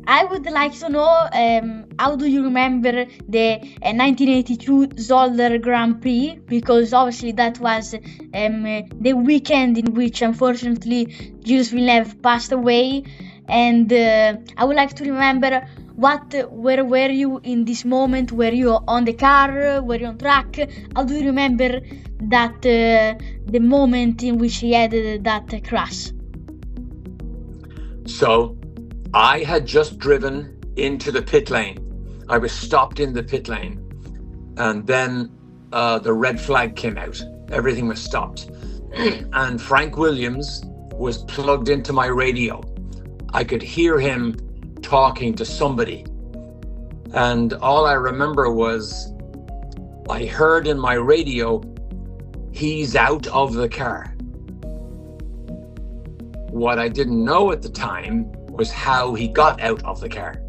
I would like to know how do you remember the 1982 Zolder Grand Prix, because obviously that was the weekend in which unfortunately Gilles Villeneuve passed away, and I would like to remember where were you in this moment? Were you on the car? Were you on track? How do you remember that the moment in which he had that crash? So I had just driven into the pit lane. I was stopped in the pit lane, and then the red flag came out. Everything was stopped. And Frank Williams was plugged into my radio. I could hear him talking to somebody. And all I remember was I heard in my radio, "He's out of the car." What I didn't know at the time was how he got out of the car.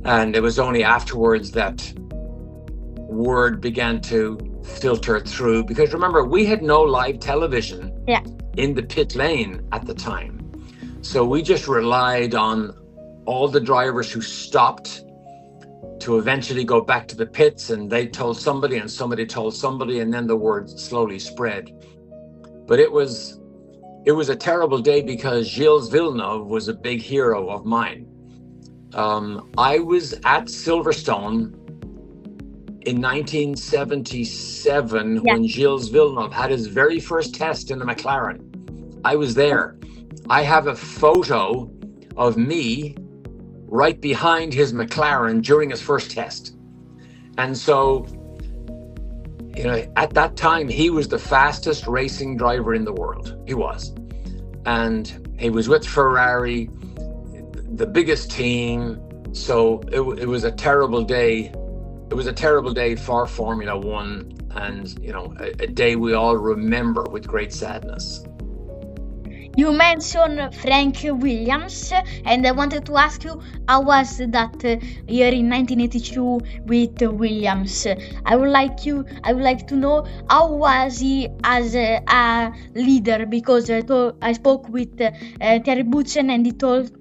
And it was only afterwards that word began to filter through, because remember, we had no live television in the pit lane at the time. So we just relied on all the drivers who stopped to eventually go back to the pits, and they told somebody and somebody told somebody, and then the word slowly spread. But it was a terrible day because Gilles Villeneuve was a big hero of mine. I was at Silverstone in 1977 when Gilles Villeneuve had his very first test in the McLaren. I was there. I have a photo of me right behind his McLaren during his first test. And so, at that time, he was the fastest racing driver in the world. He was. And he was with Ferrari, the biggest team. So it was a terrible day. It was a terrible day for Formula One, and, a day we all remember with great sadness. You mentioned Frank Williams, and I wanted to ask you, how was that year in 1982 with Williams? I would like to know, how was he as a leader? Because I spoke with Thierry Boutsen, and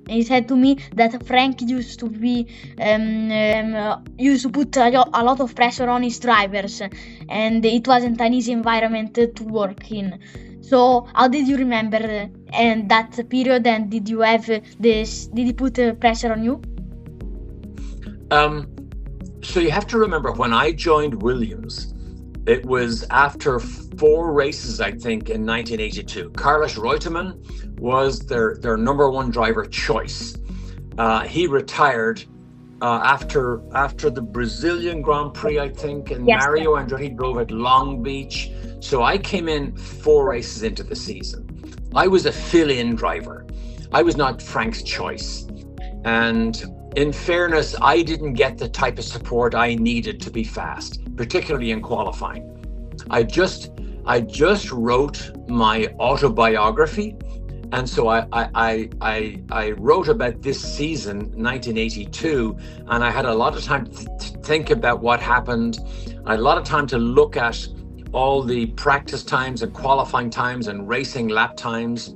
he said to me that Frank used to put a lot of pressure on his drivers, and it wasn't an easy environment to work in. So how did you remember that period, and did he put pressure on you? So you have to remember, when I joined Williams, it was after 4 races, I think, in 1982. Carlos Reutemann was their number one driver choice. He retired after the Brazilian Grand Prix, I think, and Mario Andretti drove at Long Beach. So I came in 4 races into the season. I was a fill-in driver. I was not Frank's choice. And in fairness, I didn't get the type of support I needed to be fast, particularly in qualifying. I just wrote my autobiography. And so I wrote about this season, 1982, and I had a lot of time to think about what happened. I had a lot of time to look at all the practice times and qualifying times and racing lap times.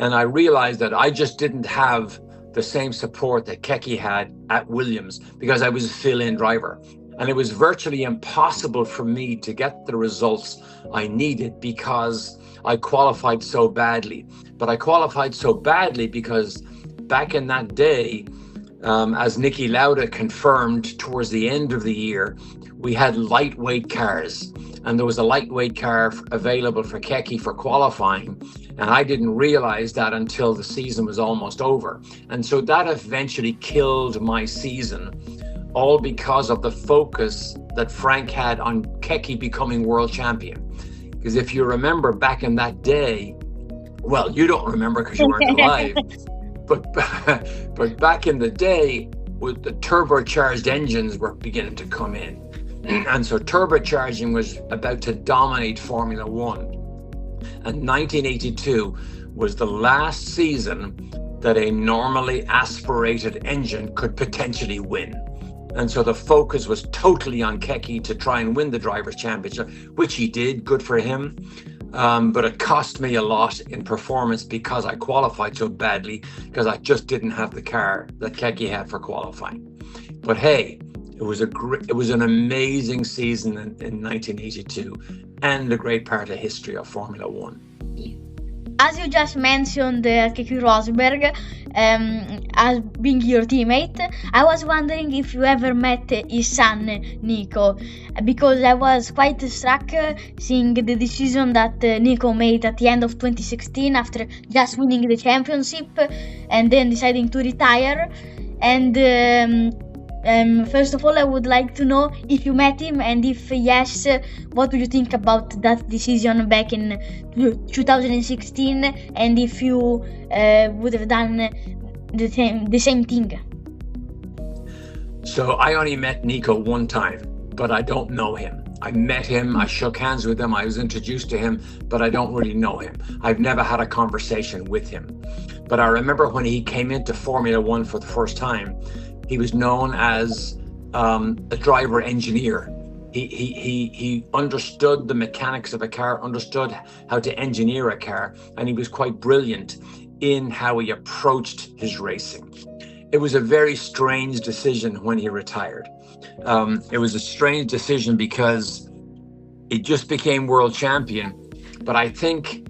And I realized that I just didn't have the same support that Keke had at Williams, because I was a fill-in driver. And it was virtually impossible for me to get the results I needed because I qualified so badly. But I qualified so badly because back in that day, as Niki Lauda confirmed towards the end of the year, we had lightweight cars, and there was a lightweight car available for Keke for qualifying. And I didn't realize that until the season was almost over. And so that eventually killed my season, all because of the focus that Frank had on Keke becoming world champion. Because if you remember back in that day, well, you don't remember because you weren't alive, but back in the day, with the turbocharged engines were beginning to come in. And so turbocharging was about to dominate Formula One. And 1982 was the last season that a normally aspirated engine could potentially win. And so the focus was totally on Keke to try and win the Drivers' Championship, which he did, good for him. but it cost me a lot in performance because I qualified so badly, because I just didn't have the car that Keke had for qualifying. But hey, it was an amazing season in 1982 and a great part of history of Formula One. As you just mentioned, Keke Rosberg as being your teammate, I was wondering if you ever met his son, Nico, because I was quite struck seeing the decision that Nico made at the end of 2016 after just winning the championship and then deciding to retire. And first of all, I would like to know if you met him, and if yes, what do you think about that decision back in 2016, and if you would have done the same thing? So I only met Nico one time, but I don't know him. I met him, I shook hands with him, I was introduced to him, but I don't really know him. I've never had a conversation with him. But I remember when he came into Formula One for the first time, he was known as a driver engineer. He understood the mechanics of a car, understood how to engineer a car, and he was quite brilliant in how he approached his racing. It was a very strange decision when he retired. It was a strange decision because he just became world champion, but I think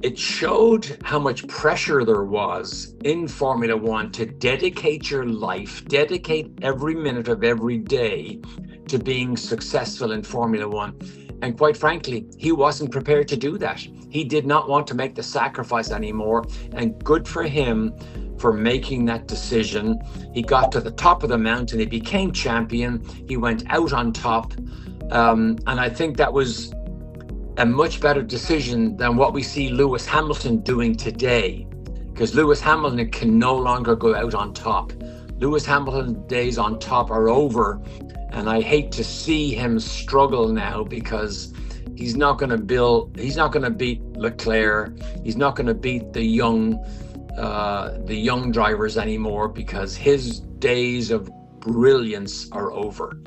it showed how much pressure there was in Formula One to dedicate your life, dedicate every minute of every day to being successful in Formula One. And quite frankly, he wasn't prepared to do that. He did not want to make the sacrifice anymore. And good for him for making that decision. He got to the top of the mountain, he became champion, he went out on top. And I think that was a much better decision than what we see Lewis Hamilton doing today, because Lewis Hamilton can no longer go out on top. Lewis Hamilton's days on top are over, and I hate to see him struggle now, because he's not going to beat Leclerc, he's not going to beat the young drivers anymore, because his days of brilliance are over.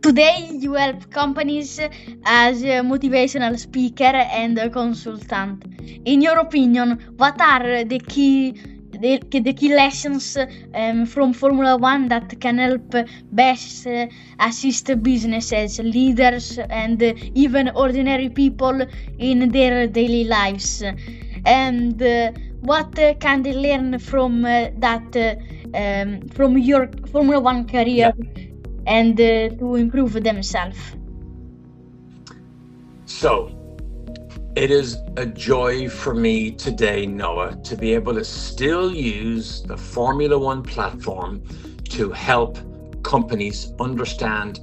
Today you help companies as a motivational speaker and a consultant. In your opinion, what are the key lessons from Formula One that can help best assist businesses, leaders, and even ordinary people in their daily lives? And what can they learn from from your Formula One career? Yeah. And to improve themselves. So, it is a joy for me today, Noah, to be able to still use the Formula One platform to help companies understand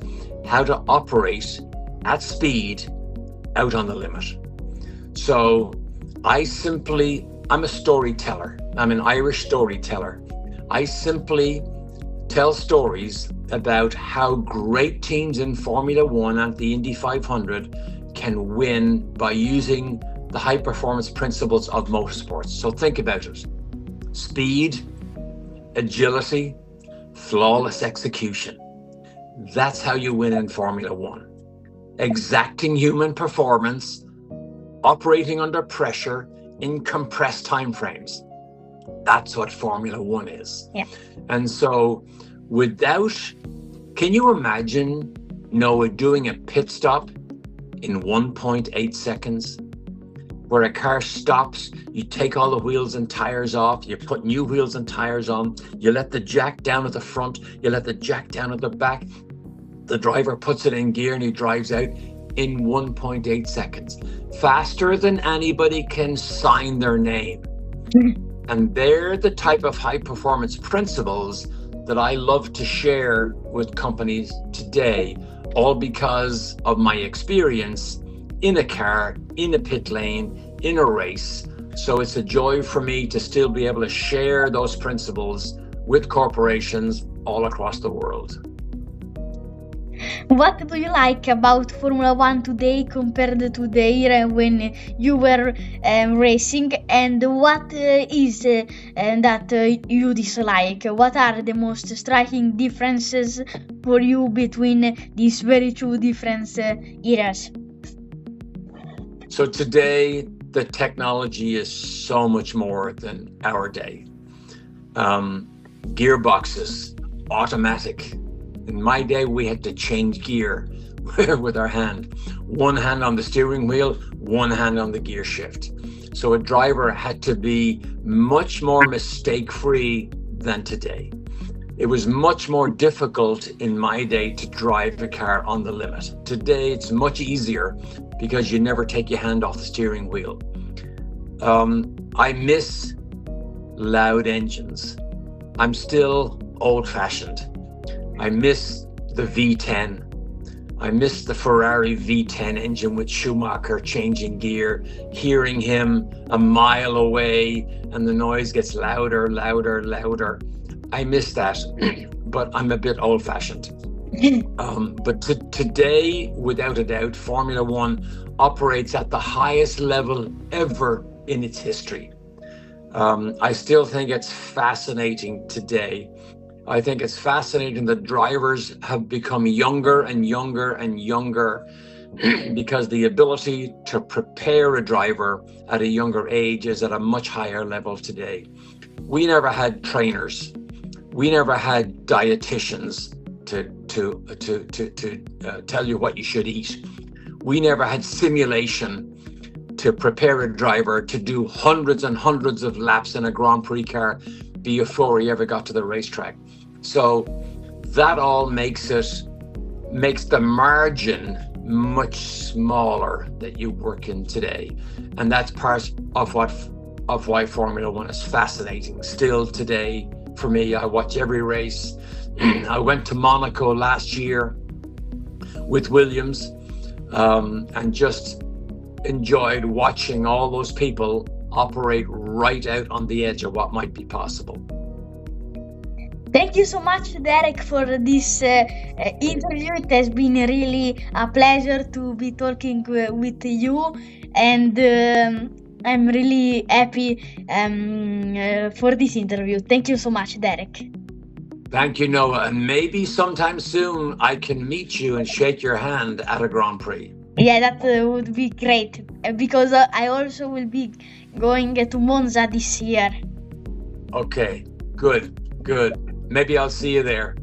how to operate at speed out on the limit. So, I'm a storyteller. I'm an Irish storyteller. I simply tell stories about how great teams in Formula One and the Indy 500 can win by using the high performance principles of motorsports. So think about it: speed, agility, flawless execution. That's how you win in Formula One. Exacting human performance, operating under pressure in compressed time frames. That's what Formula One is. Yeah. And so can you imagine Noah doing a pit stop in 1.8 seconds, where a car stops, you take all the wheels and tires off, you put new wheels and tires on, you let the jack down at the front, you let the jack down at the back, the driver puts it in gear and he drives out in 1.8 seconds, faster than anybody can sign their name. And they're the type of high performance principles that I love to share with companies today, all because of my experience in a car, in a pit lane, in a race. So it's a joy for me to still be able to share those principles with corporations all across the world. What do you like about Formula One today compared to the era when you were racing, and what is that you dislike? What are the most striking differences for you between these very two different eras? So today, the technology is so much more than our day. Gearboxes, automatic. In my day, we had to change gear with our hand. One hand on the steering wheel, one hand on the gear shift. So a driver had to be much more mistake-free than today. It was much more difficult in my day to drive a car on the limit. Today, it's much easier because you never take your hand off the steering wheel. I miss loud engines. I'm still old-fashioned. I miss the V10. I miss the Ferrari V10 engine with Schumacher changing gear, hearing him a mile away, and the noise gets louder, louder, louder. I miss that, but I'm a bit old-fashioned. But today, without a doubt, Formula One operates at the highest level ever in its history. I still think it's fascinating today. I think it's fascinating that drivers have become younger and younger and younger because the ability to prepare a driver at a younger age is at a much higher level today. We never had trainers. We never had dietitians to tell you what you should eat. We never had simulation to prepare a driver to do hundreds and hundreds of laps in a Grand Prix car before he ever got to the racetrack. So that all makes the margin much smaller that you work in today. And that's part of why Formula One is fascinating still today. For me, I watch every race. I went to Monaco last year with Williams and just enjoyed watching all those people operate right out on the edge of what might be possible. Thank you so much, Derek, for this interview. It has been really a pleasure to be talking with you, and I'm really happy for this interview. Thank you so much, Derek. Thank you, Noah. And maybe sometime soon I can meet you and shake your hand at a Grand Prix. Yeah, that would be great, because I also will be going to Monza this year. Okay, good. Maybe I'll see you there.